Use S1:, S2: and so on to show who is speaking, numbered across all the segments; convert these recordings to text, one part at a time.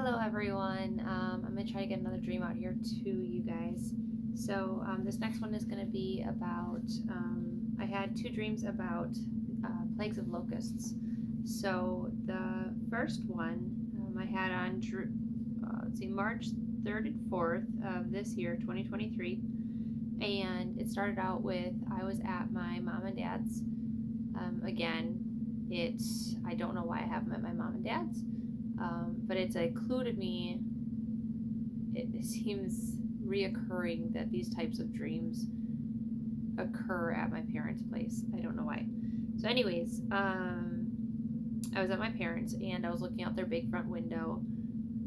S1: Hello everyone. I'm gonna try to get another dream out here to you guys. This next one is gonna be about. I had two dreams about plagues of locusts. So the first one I had on March 3rd and 4th of this year, 2023, and it started out with I was at my mom and dad's. Again, I don't know why I have them at my mom and dad's. But it's a clue to me. It seems reoccurring that these types of dreams occur at my parents' place. I don't know why. So, anyways, I was at my parents and I was looking out their big front window,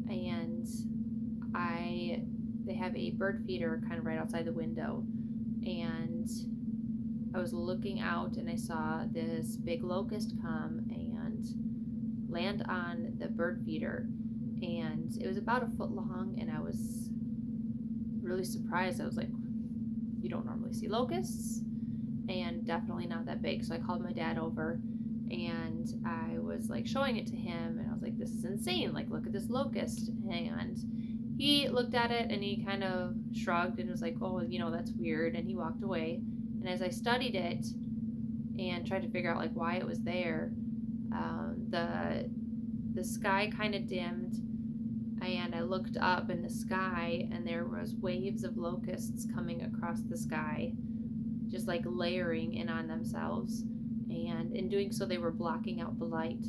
S1: and they have a bird feeder kind of right outside the window, and I was looking out and I saw this big locust come and land on the bird feeder, and it was about a foot long, and I was really surprised. I was like, you don't normally see locusts, and definitely not that big. So I called my dad over and I was like showing it to him, and I was like, this is insane, like look at this locust. And he looked at it and he kind of shrugged and was like, oh, that's weird, and he walked away. And as I studied it and tried to figure out like why it was there, the sky kind of dimmed, and I looked up in the sky and there was waves of locusts coming across the sky, just like layering in on themselves, and in doing so they were blocking out the light.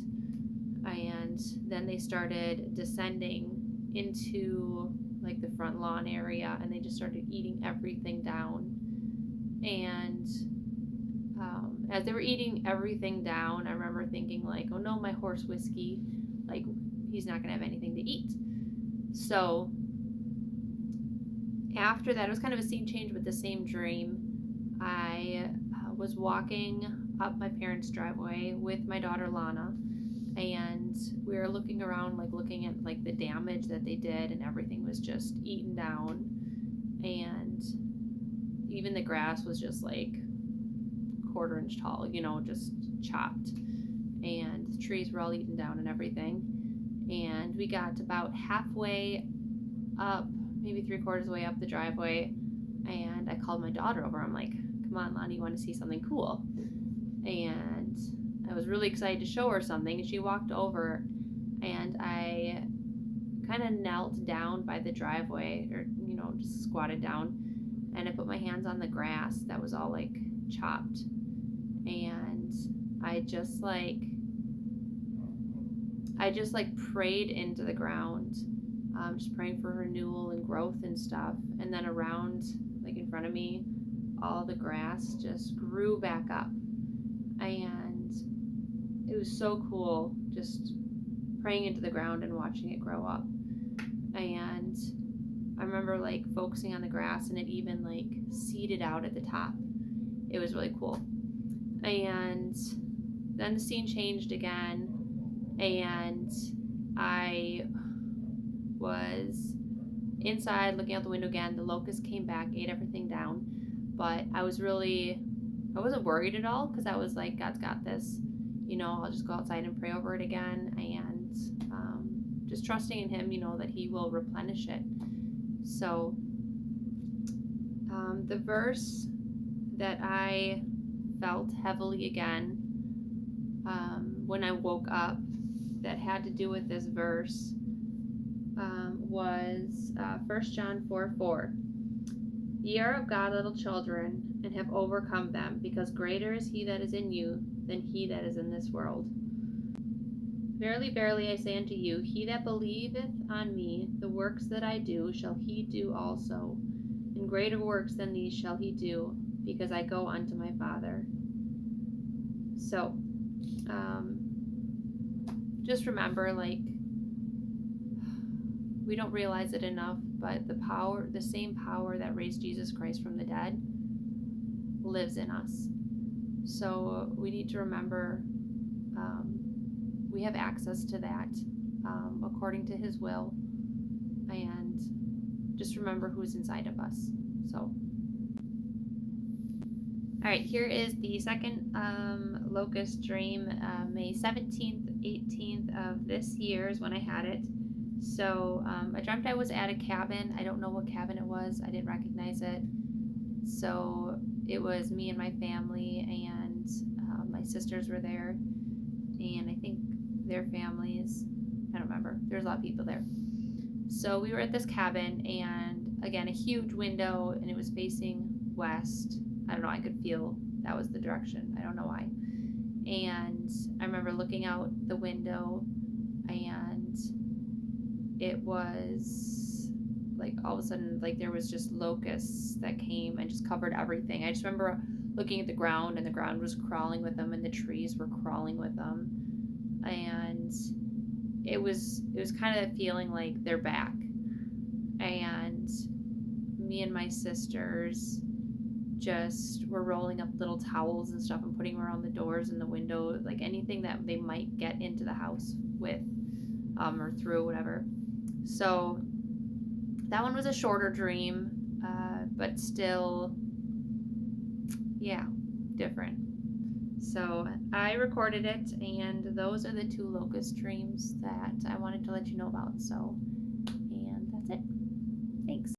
S1: And then they started descending into like the front lawn area, and they just started eating everything down. And as they were eating everything down, I remember thinking like, oh no, my horse Whiskey, like he's not gonna have anything to eat. So after that, it was kind of a scene change with the same dream. I was walking up my parents' driveway with my daughter Lana, and we were looking around, like looking at like the damage that they did, and everything was just eaten down, and even the grass was just like quarter inch tall, just chopped, and the trees were all eaten down and everything. And we got about halfway up, maybe 3/4 way up the driveway, and I called my daughter over. I'm like, come on, Lonnie, you want to see something cool? And I was really excited to show her something, and she walked over, and I kind of knelt down by the driveway, or just squatted down, and I put my hands on the grass that was all like chopped, and I just prayed into the ground, just praying for renewal and growth and stuff. And then around, like in front of me, all the grass just grew back up, and it was so cool just praying into the ground and watching it grow up. And I remember like focusing on the grass, and it even like seeded out at the top. It was really cool. And then the scene changed again, and I was inside looking out the window again. The locust came back, ate everything down, but I wasn't worried at all, because I was like, God's got this. I'll just go outside and pray over it again, and just trusting in him, that he will replenish it. So the verse that I felt heavily again when I woke up that had to do with this verse was 1 John 4:4. Ye are of God, little children, and have overcome them, because greater is he that is in you than he that is in this world. Verily, verily, I say unto you, he that believeth on me, the works that I do shall he do also, and greater works than these shall he do, because I go unto my Father. So, just remember, like, we don't realize it enough, but the same power that raised Jesus Christ from the dead lives in us. So we need to remember we have access to that according to his will, and just remember who's inside of us. So, all right, here is the second locust dream. May 17th, 18th of this year is when I had it. So I dreamt I was at a cabin. I don't know what cabin it was. I didn't recognize it. So it was me and my family, and my sisters were there, and I think their families. I don't remember. There's a lot of people there. So we were at this cabin, and again, a huge window, and it was facing west. I don't know. I could feel that was the direction. I don't know why. And I remember looking out the window, and it was like all of a sudden, like there was just locusts that came and just covered everything. I just remember looking at the ground, and the ground was crawling with them, and the trees were crawling with them, and it was kind of feeling like they're back. And me and my sisters just were rolling up little towels and stuff and putting them around the doors and the window, like anything that they might get into the house with, or through, whatever. So that one was a shorter dream, but still, yeah, different. So I recorded it, and those are the two locust dreams that I wanted to let you know about. So, and that's it. Thanks.